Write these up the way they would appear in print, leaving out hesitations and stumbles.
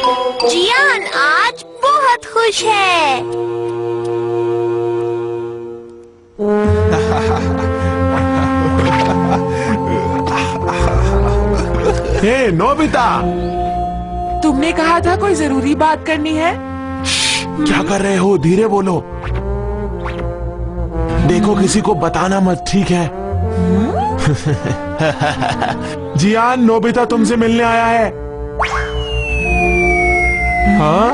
जियान आज बहुत खुश है। हे नोबिता, तुमने कहा था कोई जरूरी बात करनी है। क्या कर रहे हो? धीरे बोलो। देखो किसी को बताना मत, ठीक है? जियान, नोबिता तुमसे मिलने आया है। हाँ?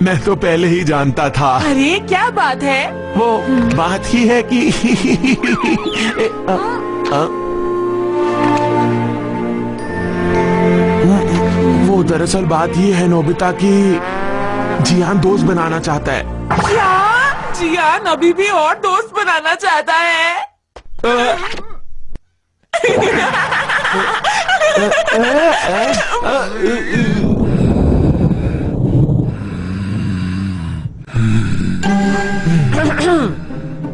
मैं तो पहले ही जानता था। अरे क्या बात है? वो बात ही है कि वो दरअसल बात ये है नोबिता कि जियान दोस्त बनाना चाहता है। क्या? जियान अभी भी और दोस्त बनाना चाहता है?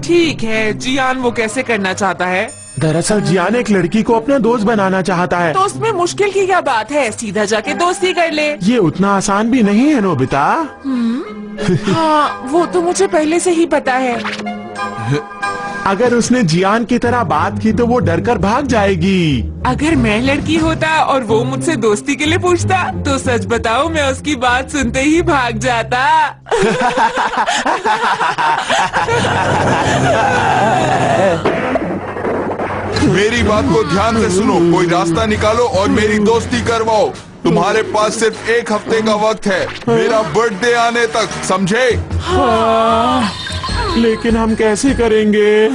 ठीक है, जियान वो कैसे करना चाहता है? दरअसल जियान एक लड़की को अपना दोस्त बनाना चाहता है। तो उसमें मुश्किल की क्या बात है? सीधा जाके दोस्ती कर ले। ये उतना आसान भी नहीं है नोबिता। हाँ, वो तो मुझे पहले से ही पता है। अगर उसने जियान की तरह बात की तो वो डरकर भाग जाएगी। अगर मैं लड़की होता और वो मुझसे दोस्ती के लिए पूछता तो सच बताओ मैं उसकी बात सुनते ही भाग जाता। मेरी बात को ध्यान से सुनो, कोई रास्ता निकालो और मेरी दोस्ती करवाओ। तुम्हारे पास सिर्फ 1 हफ्ते का वक्त है, मेरा बर्थडे आने तक, समझे? हाँ, लेकिन हम कैसे करेंगे?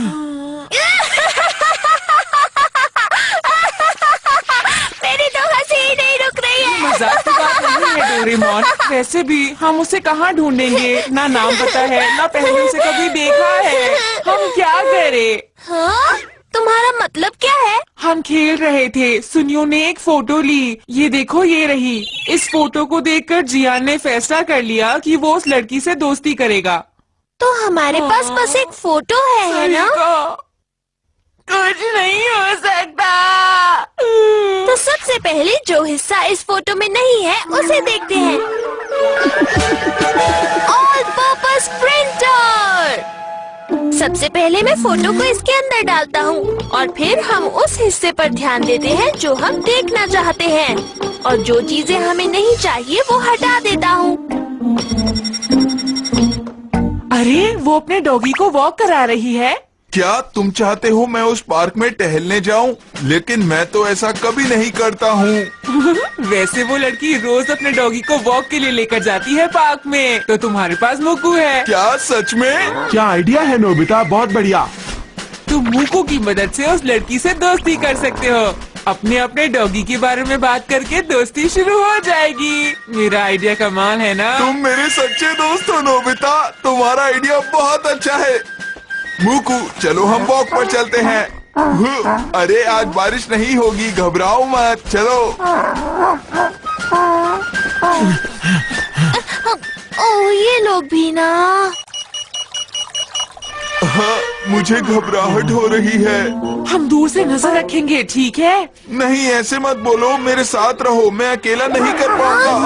मेरी तो हंसी ही नहीं रुक रही है। मजाक की बात नहीं है डोरेमोन। वैसे भी हम उसे कहाँ ढूंढेंगे? ना नाम पता है, ना पहले उसे कभी देखा है। हम क्या करें? हाँ? तुम्हारा मतलब क्या है? हम खेल रहे थे, सुनियो ने एक फोटो ली। ये देखो, ये रही। इस फोटो को देखकर जियान ने फैसला कर लिया कि वो उस लड़की से दोस्ती करेगा। तो हमारे पास बस एक फोटो है ना? कुछ नहीं हो सकता। तो सबसे पहले जो हिस्सा इस फोटो में नहीं है उसे देखते हैं। All purpose printer. सबसे पहले मैं फोटो को इसके अंदर डालता हूँ और फिर हम उस हिस्से पर ध्यान देते हैं जो हम देखना चाहते हैं और जो चीजें हमें नहीं चाहिए वो हटा देता हूँ। अरे वो अपने डॉगी को वॉक करा रही है। क्या तुम चाहते हो मैं उस पार्क में टहलने जाऊं? लेकिन मैं तो ऐसा कभी नहीं करता हूँ। वैसे वो लड़की रोज अपने डॉगी को वॉक के लिए लेकर जाती है पार्क में, तो तुम्हारे पास मुक्कू है। क्या सच में? क्या आइडिया है नोबिता, बहुत बढ़िया। तुम मुक्कू की मदद से उस लड़की से दोस्ती कर सकते हो। अपने अपने डॉगी के बारे में बात करके दोस्ती शुरू हो जाएगी। मेरा आइडिया कमाल है ना? तुम मेरे सच्चे दोस्त हो नोबिता, तुम्हारा आइडिया बहुत अच्छा है। मुकू, चलो हम वॉक पर चलते हैं। अरे आज बारिश नहीं होगी, घबराओ मत, चलो। ओह, ये लोग भी ना। हाँ, मुझे घबराहट हो रही है। हम दूर से नजर रखेंगे, ठीक है? नहीं, ऐसे मत बोलो, मेरे साथ रहो, मैं अकेला नहीं कर पाऊंगा।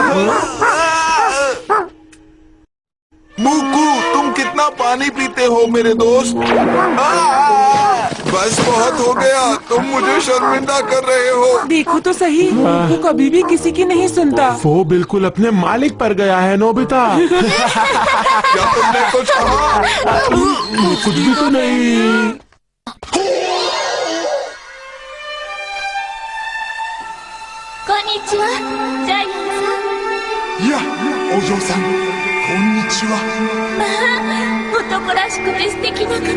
मुकू, तुम कितना पानी पीते हो मेरे दोस्त? बस बहुत हो गया, तुम मुझे शर्मिंदा कर रहे हो। देखो तो सही, वो कभी भी किसी की नहीं सुनता। वो बिल्कुल अपने मालिक पर गया है नोबिता। क्या तुमने कुछ कहा? कुछ भी तो नहीं। कोनिचिवा, जायन सा। या, ओजो-सान, कोनिचिवा। 男らしくて素敵な方。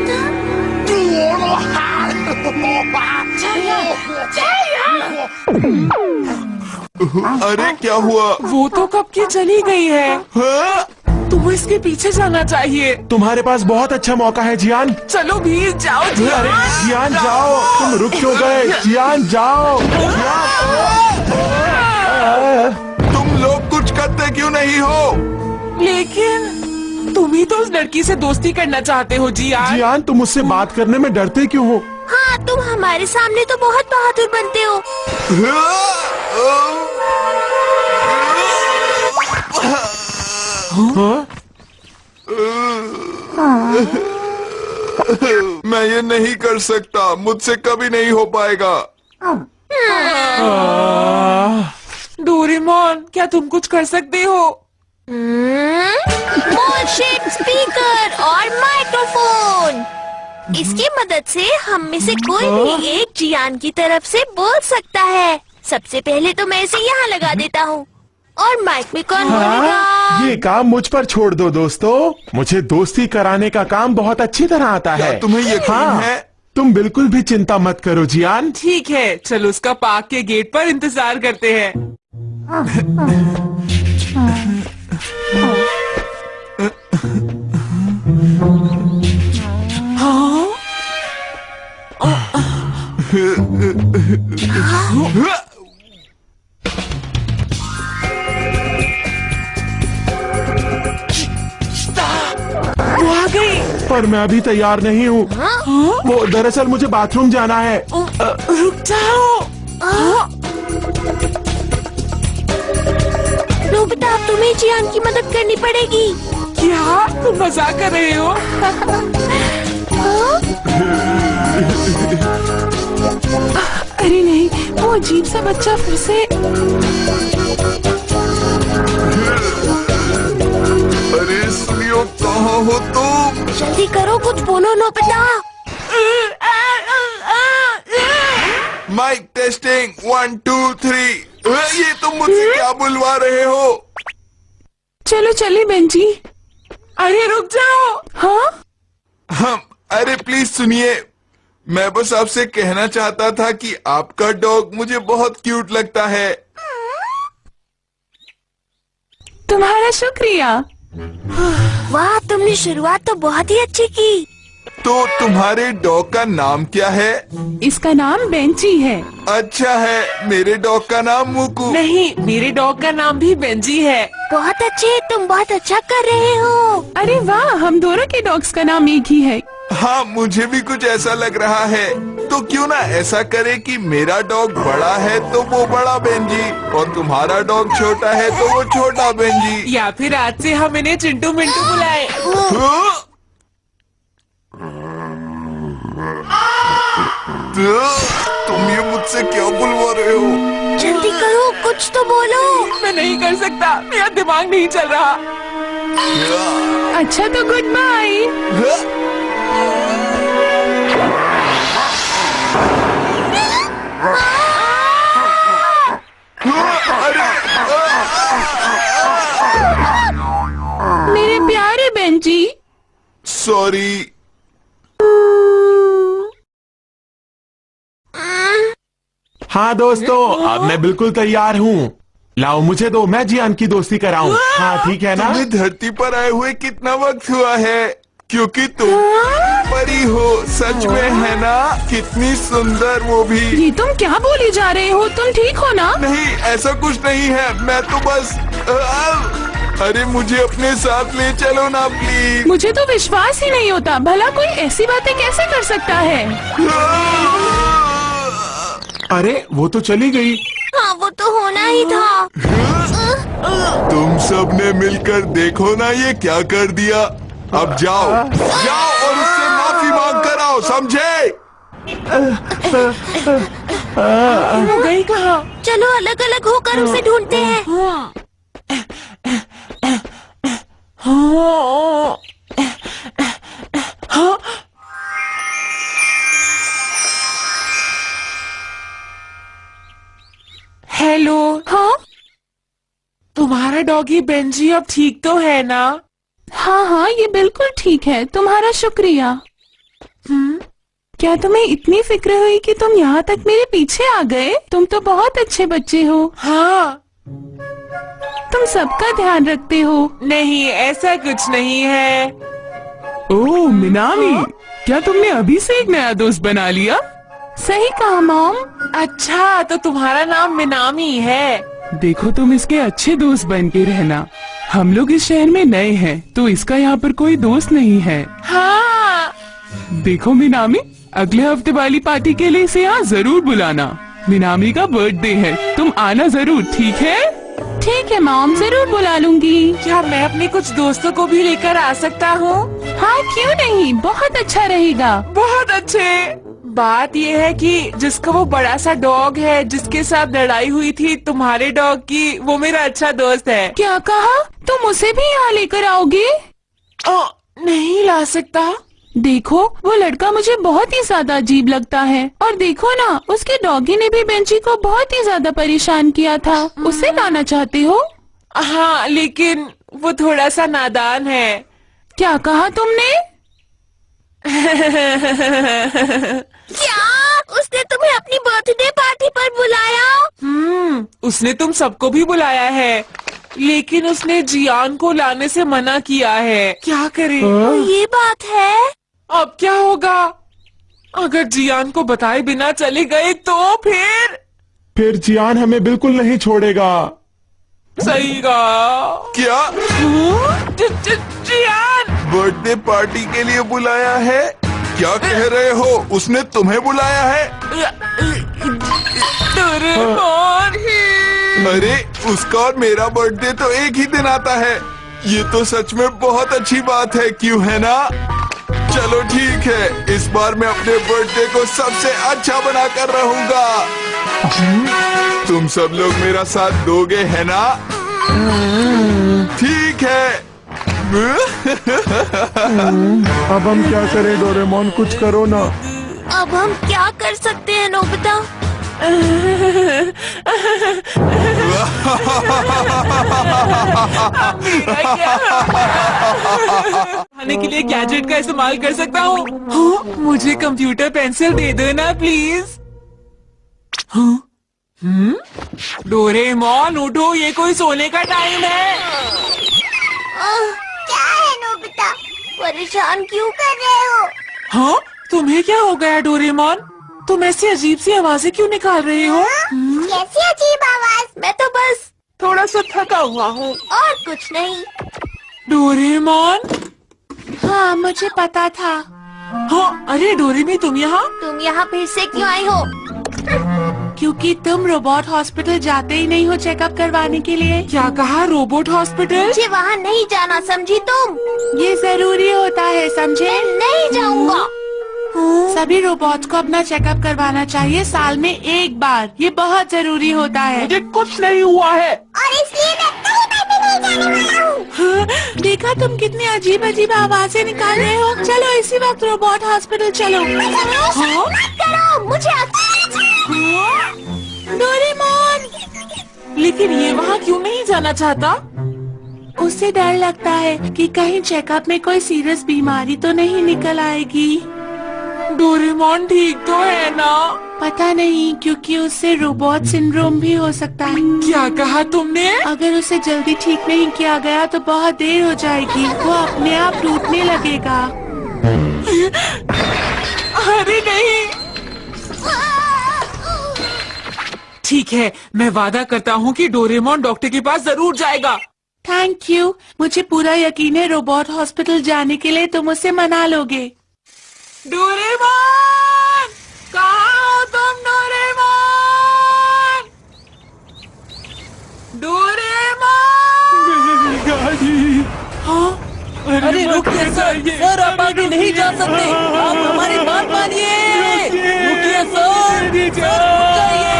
अरे क्या हुआ? वो तो कब की चली गई है। हाँ? तुम्हें इसके पीछे जाना चाहिए। तुम्हारे पास बहुत अच्छा मौका है जियान। चलो भी जाओ। अरे जियान जाओ, तुम रुक क्यों गए? जियान जाओ। तुम लोग कुछ करते क्यों नहीं हो? लेकिन तुम ही तो उस लड़की से दोस्ती करना चाहते हो जियान। जियान, तुम मुझसे बात करने में डरते क्यों हो? हाँ, तुम हमारे सामने तो बहुत बहादुर बनते हो। मैं ये नहीं कर सकता, मुझसे कभी नहीं हो पाएगा। डोरेमोन, क्या तुम कुछ कर सकते हो? मोर शेप स्पीकर और माइक्रोफोन, इसकी मदद से हम में से कोई भी एक जियान की तरफ से बोल सकता है। सबसे पहले तो मैं इसे यहाँ लगा देता हूँ। और माइक में कौन बोलेगा? ये काम मुझ पर छोड़ दो दोस्तों, मुझे दोस्ती कराने का काम बहुत अच्छी तरह आता है। क्या तुम्हें यकीन है? तुम बिल्कुल भी चिंता मत करो जियान। ठीक है, चलो उसका पार्क के गेट पर इंतजार करते हैं। वो आ गई। पर मैं अभी तैयार नहीं हूँ। वो दरअसल मुझे बाथरूम जाना है। रुक जाओ। नोबिता, तुम्हें जियान की मदद करनी पड़ेगी। क्या तुम मजाक कर रहे हो? अरे नहीं, वो अजीब सा बच्चा फिर से। अरे सुनियो, कहाँ हो तुम? जल्दी करो, कुछ बोलो नोबिता। Mic testing 1 2 3। ये तुम मुझसे क्या बुलवा रहे हो? चलो चले बेंजी। अरे रुक जाओ। हाँ, अरे प्लीज सुनिए, मैं बस आपसे कहना चाहता था कि आपका डॉग मुझे बहुत क्यूट लगता है। तुम्हारा शुक्रिया। वाह, तुमने शुरुआत तो बहुत ही अच्छी की। तो तुम्हारे डॉग का नाम क्या है? इसका नाम बेंची है। अच्छा है, मेरे डॉग का नाम मुकू। नहीं, मेरे डॉग का नाम भी बेंजी है। बहुत अच्छे, तुम बहुत अच्छा कर रहे हो। अरे वाह, हम दोनों के डॉग्स का नाम एक ही है। हाँ, मुझे भी कुछ ऐसा लग रहा है। तो क्यों ना ऐसा करे कि मेरा डॉग बड़ा है तो वो बड़ा बेंजी, और तुम्हारा डॉग छोटा है तो वो छोटा बेंजी। या फिर आज से हम इन्हें चिंटू मिंटू बुलाए। तुम ये मुझसे क्या बुलवा रहे हो? जल्दी करो, कुछ तो बोलो। मैं नहीं कर सकता, मेरा दिमाग नहीं चल रहा। अच्छा तो गुड बाय। मेरे प्यारे बेंजी। सॉरी। हाँ दोस्तों, अब मैं बिल्कुल तैयार हूँ। लाओ मुझे दो, मैं जियान की दोस्ती कराऊं। हाँ ठीक है ना? तुम्हें धरती पर आए हुए कितना वक्त हुआ है? क्योंकि तुम परी हो, सच में, है ना? कितनी सुंदर, वो भी। ये तुम क्या बोले जा रहे हो? तुम ठीक हो ना? नहीं, ऐसा कुछ नहीं है, मैं तो बस अरे मुझे अपने साथ ले चलो ना प्लीज। मुझे तो विश्वास ही नहीं होता, भला कोई ऐसी बातें कैसे कर सकता है? अरे वो तो चली गई। हाँ, वो तो होना ही था। तुम सब ने मिलकर देखो ना ये क्या कर दिया। अब जाओ जाओ और उससे माफी मांग कर आओ, समझे? वो गई कहाँ? चलो अलग अलग होकर उसे ढूंढते हैं। हेलो। हाँ तुम्हारा डॉगी बेंजी अब ठीक तो है ना? हाँ हाँ, ये बिल्कुल ठीक है। तुम्हारा शुक्रिया। क्या तुम्हें इतनी फिक्र हुई कि तुम यहाँ तक मेरे पीछे आ गए? तुम तो बहुत अच्छे बच्चे हो। हाँ। तुम सबका ध्यान रखते हो। नहीं, ऐसा कुछ नहीं है। ओह मिनामी, क्या तुमने अभी से एक नया दोस्त बना लिया? सही कहा मॉम। अच्छा, तो तुम्हारा नाम मिनामी है। देखो, तुम इसके अच्छे दोस्त बन के रहना। हम लोग इस शहर में नए हैं, तो इसका यहाँ पर कोई दोस्त नहीं है। हाँ, देखो मिनामी, अगले हफ्ते वाली पार्टी के लिए इसे यहाँ जरूर बुलाना। मिनामी का बर्थडे है, तुम आना जरूर, ठीक है? ठीक है मॉम, जरूर बुला लूंगी। क्या मैं अपने कुछ दोस्तों को भी लेकर आ सकता हूँ? हाँ क्यों नहीं, बहुत अच्छा रहेगा। बहुत अच्छे। बात ये है कि जिसका वो बड़ा सा डॉग है जिसके साथ लड़ाई हुई थी तुम्हारे डॉग की, वो मेरा अच्छा दोस्त है। क्या कहा? तुम उसे भी यहाँ लेकर आओगे? नहीं ला सकता। देखो, वो लड़का मुझे बहुत ही ज्यादा अजीब लगता है। और देखो ना, उसके डॉगी ने भी बेंची को बहुत ही ज्यादा परेशान किया था। उसे लाना चाहते हो? हाँ, लेकिन वो थोड़ा सा नादान है। क्या कहा तुमने? क्या उसने तुम्हें अपनी बर्थडे पार्टी पर बुलाया? उसने तुम सबको भी बुलाया है, लेकिन उसने जियान को लाने से मना किया है। क्या करे? ये बात है। अब क्या होगा? अगर जियान को बताए बिना चले गए तो फिर जियान हमें बिल्कुल नहीं छोड़ेगा। सही कहा। क्या जियान बर्थडे पार्टी के लिए बुलाया है? क्या कह रहे हो? उसने तुम्हें बुलाया है? डोरेमोन। अरे, उसका और मेरा बर्थडे तो एक ही दिन आता है। ये तो सच में बहुत अच्छी बात है, क्यों है ना? चलो ठीक है, इस बार मैं अपने बर्थडे को सबसे अच्छा बनाकर रहूंगा। तुम सब लोग मेरा साथ दोगे, है ना? ठीक है। अब हम क्या करें डोरेमोन, कुछ करो ना। अब हम क्या कर सकते हैं नोबिता? खाने के लिए गैजेट का इस्तेमाल कर सकता हूँ। हाँ, मुझे कंप्यूटर पेंसिल दे दो ना प्लीज। हाँ? डोरेमोन उठो, ये कोई सोने का टाइम है। क्या है नोबिता? परेशान क्यों कर रहे हो? हाँ, तुम्हें क्या हो गया डोरेमोन? तुम ऐसी अजीब सी आवाजें क्यों निकाल रही हो? कैसी अजीब आवाज? मैं तो बस थोड़ा सा थका हुआ हूँ। और कुछ नहीं। डोरेमोन। हाँ, मुझे पता था। हाँ, अरे डोरेमी, तुम यहाँ? तुम यहाँ फिर से क्यों आई हो? क्योंकि तुम रोबोट हॉस्पिटल जाते ही नहीं हो चेकअप करवाने के लिए। क्या कहा? Robot hospital? मुझे वहाँ नहीं जाना, समझी तुम? ये जरूरी होता है, समझे? मैं नहीं जाऊँगा। सभी रोबोट्स को अपना चेकअप करवाना चाहिए साल में एक बार। ये बहुत जरूरी होता है। मुझे कुछ नहीं हुआ है। और इसलिए मैं कहीं पर भी नहीं जाने वाला हूँ। हाँ, देखा तुम कितनी अजीब अजीब आवाजें निकाल रहे हो। चलो इसी वक्त रोबोट हॉस्पिटल चलो। हाँ? मत करो, मुझे डोरेमोन। लेकिन ये वहाँ क्यों नहीं जाना चाहता? उसे डर लगता है कि कहीं चेकअप में कोई सीरियस बीमारी तो नहीं निकल आएगी। डोरेमोन ठीक तो है ना? पता नहीं, क्योंकि उससे रोबोट सिंड्रोम भी हो सकता है। क्या कहा तुमने? अगर उसे जल्दी ठीक नहीं किया गया तो बहुत देर हो जाएगी। वो अपने आप टूटने लगेगा। अरे नहीं। ठीक है, मैं वादा करता हूँ कि डोरेमोन डॉक्टर के पास जरूर जाएगा। Thank you. मुझे पूरा यकीन है रोबोट हॉस्पिटल जाने के लिए तुम उसे मना लोगे। डोरेमोन, कहाँ हो तुम? Doraemon, Doraemon. गाड़ी। हाँ? अरे रुकिए सर, आप आगे नहीं जा सकते। आप हमारी बात मानिए। रुकिए सर, जाइए।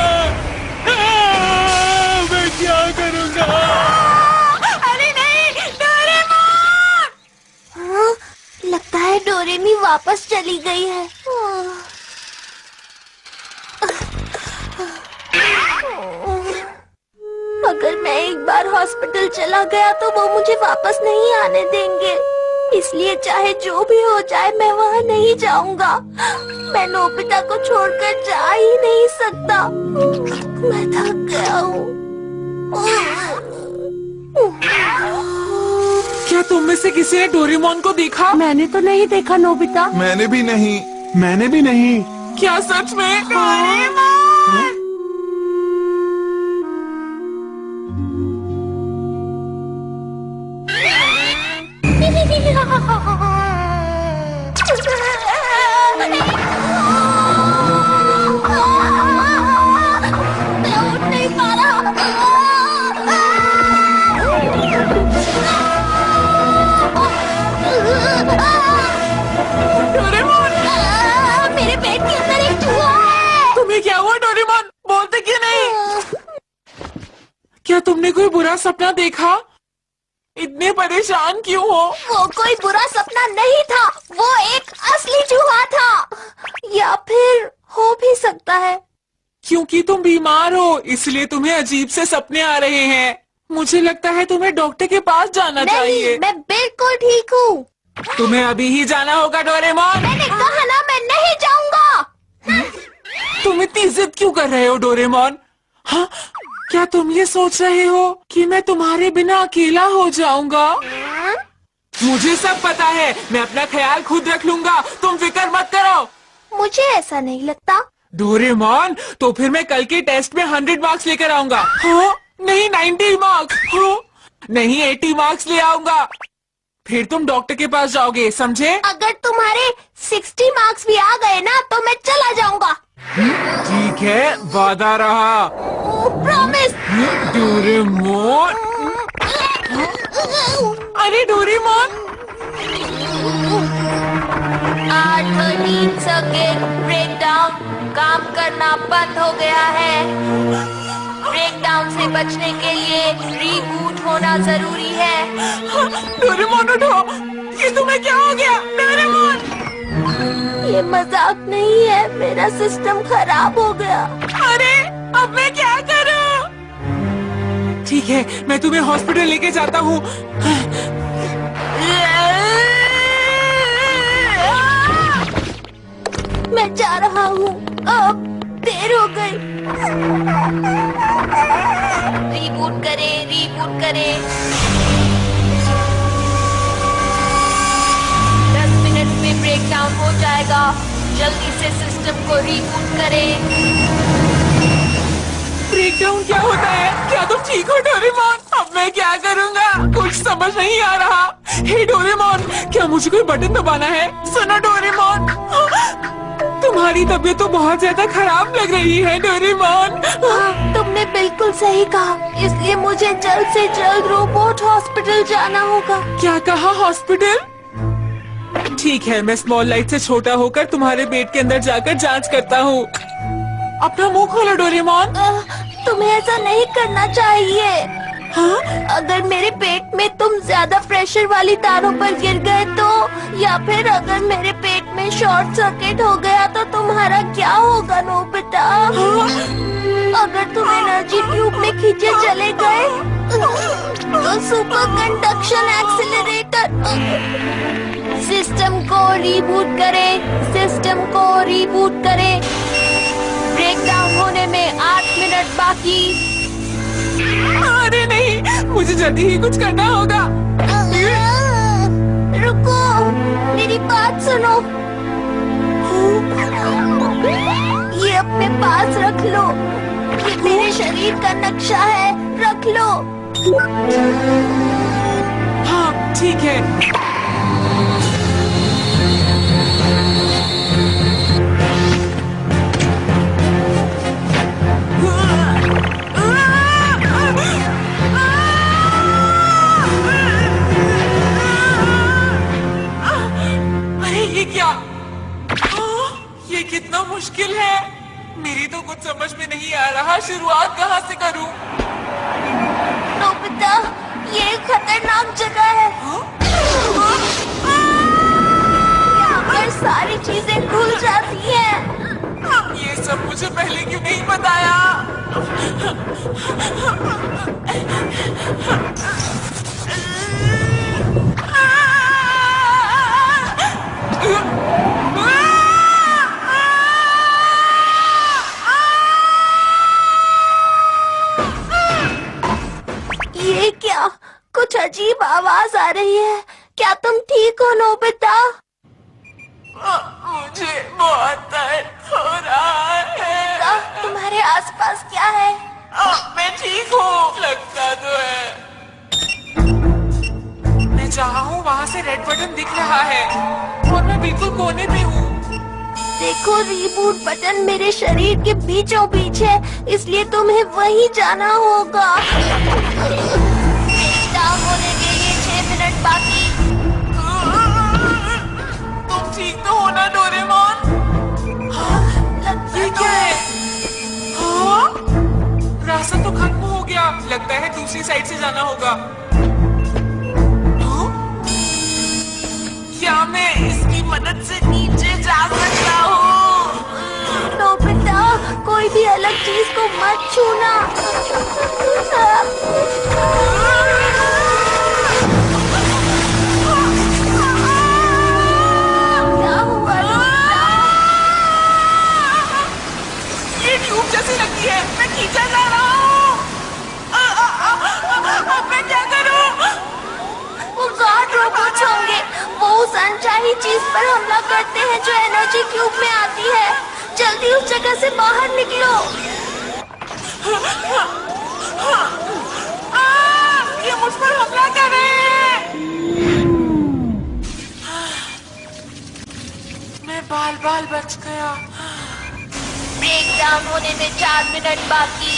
मैं क्या करूँगा? अरे नहीं, डोरेमोन! हाँ, लगता है डोरेमी वापस चली गई है। अगर मैं एक बार हॉस्पिटल चला गया तो वो मुझे वापस नहीं आने देंगे। इसलिए चाहे जो भी हो जाए मैं वहाँ नहीं जाऊँगा। मैं नोबिता को छोड़कर जा ही नहीं सकता। मैं थक गया हूँ। क्या तुम में से किसी ने डोरेमोन को देखा? मैंने तो नहीं देखा नोबिता। मैंने भी नहीं। मैंने भी नहीं। क्या सच में? डोरेमोन! तुमने कोई बुरा सपना देखा? इतने परेशान क्यों हो? वो कोई बुरा सपना नहीं था, वो एक असली चूहा था। या फिर हो भी सकता है। क्योंकि तुम बीमार हो इसलिए तुम्हें अजीब से सपने आ रहे हैं। मुझे लगता है तुम्हें डॉक्टर के पास जाना चाहिए। नहीं, मैं बिल्कुल ठीक हूँ। तुम्हें अभी ही जाना होगा डोरेमोन। मैंने कहा ना, मैं नहीं जाऊंगा। तुम इतनी जिद क्यों कर रहे हो डोरेमोन? हाँ, क्या तुम ये सोच रहे हो कि मैं तुम्हारे बिना अकेला हो जाऊंगा? मुझे सब पता है, मैं अपना ख्याल खुद रख लूंगा, तुम फिक्र मत करो। मुझे ऐसा नहीं लगता। डोरेमोन, तो फिर मैं कल के टेस्ट में 100 मार्क्स लेकर आऊंगा। हाँ? नहीं 90 मार्क्स। हाँ? नहीं 80 मार्क्स ले आऊंगा। फिर तुम डॉक्टर के पास जाओगे, समझे? अगर तुम्हारे 60 मार्क्स भी आ गए ना तो मैं चला जाऊंगा। ठीक है, वादा रहा। प्रॉमिस। डोरेमोन, अरे डोरेमोन, 13 सर्किट ब्रेकडाउन काम करना बंद हो गया है। ब्रेकडाउन से बचने के लिए रीबूट होना जरूरी है। डोरेमोन उठो, ये तुम्हें क्या हो गया? डोरेमोन, ये मजाक नहीं है, मेरा सिस्टम खराब हो गया। अरे अब मैं क्या करूं? ठीक है, मैं तुम्हें हॉस्पिटल लेके जाता हूँ। मैं जा रहा हूँ, अब देर हो गई। रीबूट करें, रीबूट करें। 10 मिनट में ब्रेकडाउन हो जाएगा। जल्दी से सिस्टम को रीबूट करें। ब्रेकडाउन क्या होता है? क्या तुम ठीक हो डोरेमोन? अब मैं क्या करूँगा? कुछ समझ नहीं आ रहा। हे डोरेमोन, क्या मुझे कोई बटन दबाना है? सुनो डोरेमोन, तुम्हारी तबीयत तो बहुत ज्यादा खराब लग रही है डोरेमोन। तुमने बिल्कुल सही कहा, इसलिए मुझे जल्द से जल्द रोबोट हॉस्पिटल जाना होगा। क्या कहा, हॉस्पिटल? ठीक है, मैं स्मॉल लाइट से छोटा होकर तुम्हारे पेट के अंदर जाकर जांच करता हूँ। अपना मुंह खोलो डोरेमोन। तुम्हें ऐसा नहीं करना चाहिए। हाँ? अगर मेरे पेट में तुम ज्यादा प्रेशर वाली तारों पर गिर गए तो, या फिर अगर मेरे पेट में शॉर्ट सर्किट हो गया तो तुम्हारा क्या होगा नोबिता? अगर तुम एनर्जी ट्यूब में खींचे चले गए तो सुपर कंडक्शन एक्सीलरेटर। सिस्टम को रीबूट करें, सिस्टम को रीबूट करें। ब्रेकडाउन होने में 8 मिनट बाकी। अरे नहीं, मुझे जल्दी ही कुछ करना होगा। रुको, मेरी बात सुनो। ये अपने पास रख लो, ये मेरे शरीर का नक्शा है, रख लो। हाँ ठीक है। ये कितना मुश्किल है, मेरी तो कुछ समझ में नहीं आ रहा, शुरुआत कहाँ से करूं? नोबिता, ये खतरनाक जगह है। यहाँ पर सारी चीजें खुल जाती हैं। ये सब मुझे पहले क्यों नहीं बताया? ये क्या, कुछ अजीब आवाज आ रही है। क्या तुम ठीक हो नोबिता? मुझे बहुत दर्द हो रहा है। तुम्हारे आसपास क्या है? मैं ठीक हूँ, लगता तो है। मैं जहाँ हूँ वहाँ से रेड बटन दिख रहा है और मैं बिल्कुल कोने पे हूँ। देखो, रीबूट बटन मेरे शरीर के बीचों बीच है, इसलिए तुम्हें वहीं जाना होगा। ब्रेकडाउन होने के लिए 6 मिनट बाकी। तुम ठीक तो हो ना डोरेमोन? लगता ये तो क्या है? हाँ? रास्ता तो खत्म हो गया, लगता है दूसरी साइड से जाना होगा। क्या मैं इसकी मदद से नीचे जा सकता हूँ? नोबिता, कोई भी अलग चीज को मत छूना। क्या हुआ नोबिता? ये ट्यूब जैसी लगती है, मैं खींचा जा रहा हूँ। अब मैं क्या करूँ? वो गार्ड रोबोट्स होंगे। वो उस अनचाही चीज पर हमला करते हैं जो एनर्जी क्यूब में आती है। जल्दी उस जगह से बाहर निकलो। ये मुझ पर हमला कर रहे हैं। मैं बाल बाल बच गया। ब्रेक डाउन होने में 4 मिनट बाकी।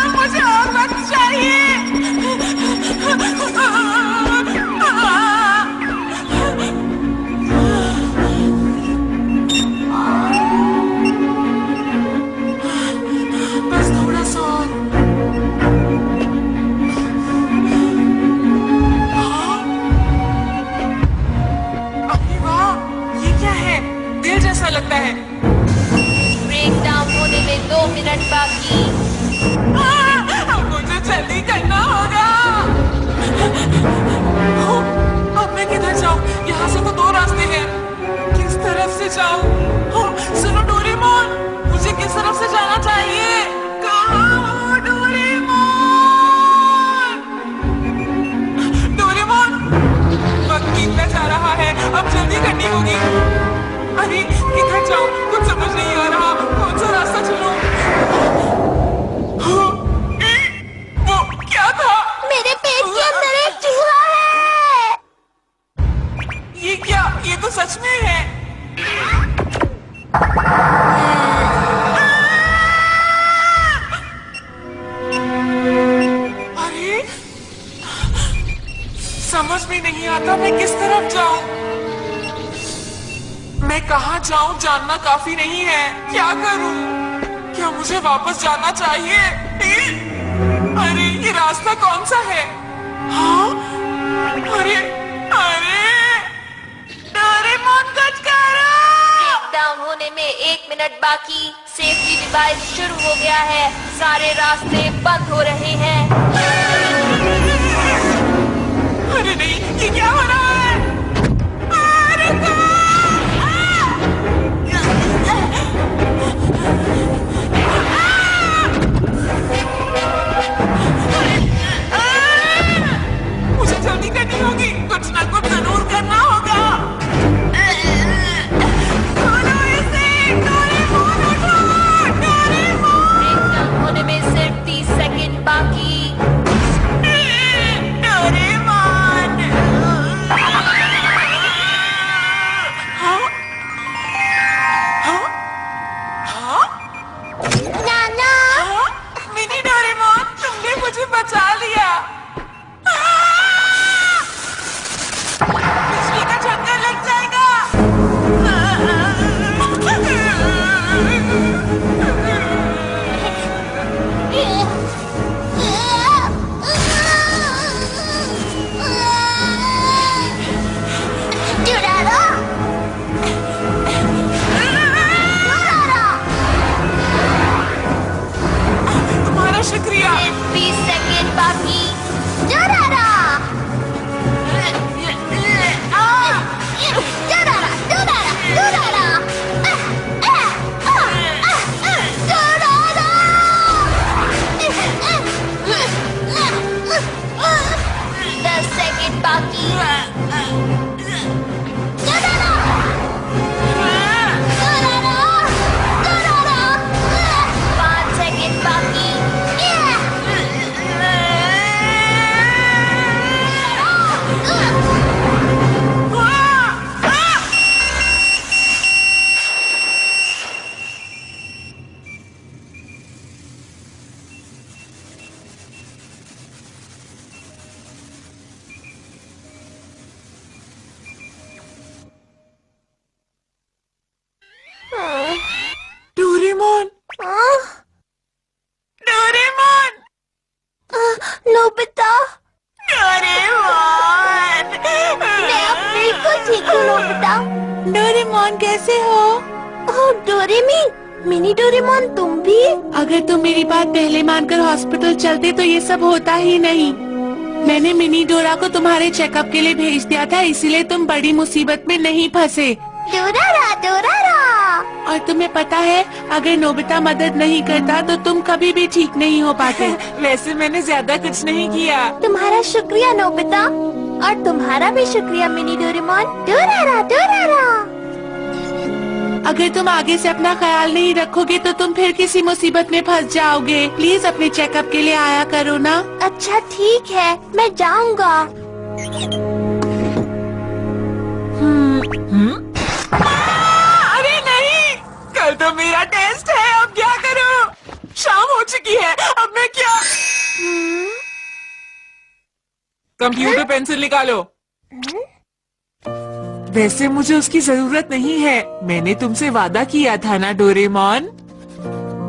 मुझे और वक्त चाहिए। बस थोड़ा सा और। अरे वाह, ये क्या है? दिल जैसा लगता है। ब्रेक डाउन होने में 2 मिनट बाकी। मुझे जल्दी करना होगा। अब मैं किधर जाऊँ? यहाँ से तो 2 रास्ते हैं। किस तरफ से जाऊँ? सुनो डोरेमोन, मुझे किस तरफ से जाना चाहिए? कहाँ हो डोरेमोन? डोरेमोन, वक्त बीतता जा रहा है, अब जल्दी करनी होगी। अरे किधर जाऊँ? कुछ समझ नहीं आ रहा। कौन सा रास्ता चलूँ? वो क्या था? मेरे पेट के अंदर एक चूहा है। ये क्या? ये तो सच में है। अरे समझ में नहीं आता मैं किस तरफ जाऊं। मैं कहाँ जाऊं जानना काफी नहीं है। क्या करूं? क्या मुझे वापस जाना चाहिए? अरे ये रास्ता कौन सा है? हाँ? अरे अरे डोरेमोन कुछ करो! ब्रेक डाउन होने में 1 मिनट बाकी। सेफ्टी डिवाइस शुरू हो गया है। सारे रास्ते बंद हो रहे हैं। अरे नहीं, ये क्या हो रहा है? रुको! मुझे जल्दी करनी होगी। कुछ ना कुछ जरूर करना होगा। खोलो इसे! डोरेमोन उठो! डोरेमोन! ब्रेक डाउन होने में सिर्फ 30 सेकंड बाकी। डोरेमोन कैसे हो? ओह डोरेमी, मिनी डोरेमोन तुम भी? अगर तुम मेरी बात पहले मानकर हॉस्पिटल चलते तो ये सब होता ही नहीं। मैंने मिनी डोरा को तुम्हारे चेकअप के लिए भेज दिया था, इसीलिए तुम बड़ी मुसीबत में नहीं फंसे। डोरारा। और तुम्हें पता है, अगर नोबिता मदद नहीं करता तो तुम कभी भी ठीक नहीं हो पाते। वैसे मैंने ज्यादा कुछ नहीं किया। तुम्हारा शुक्रिया नोबिता, और तुम्हारा भी शुक्रिया मिनी डोरेमोन। डोरारा। अगर तुम आगे से अपना ख्याल नहीं रखोगे तो तुम फिर किसी मुसीबत में फंस जाओगे। प्लीज अपने चेकअप के लिए आया करो ना। अच्छा ठीक है, मैं जाऊंगा। अरे नहीं, कल तो मेरा टेस्ट है, अब क्या करूं? शाम हो चुकी है, अब मैं क्या? कंप्यूटर पेंसिल निकालो। वैसे मुझे उसकी जरूरत नहीं है, मैंने तुमसे वादा किया था ना डोरेमोन।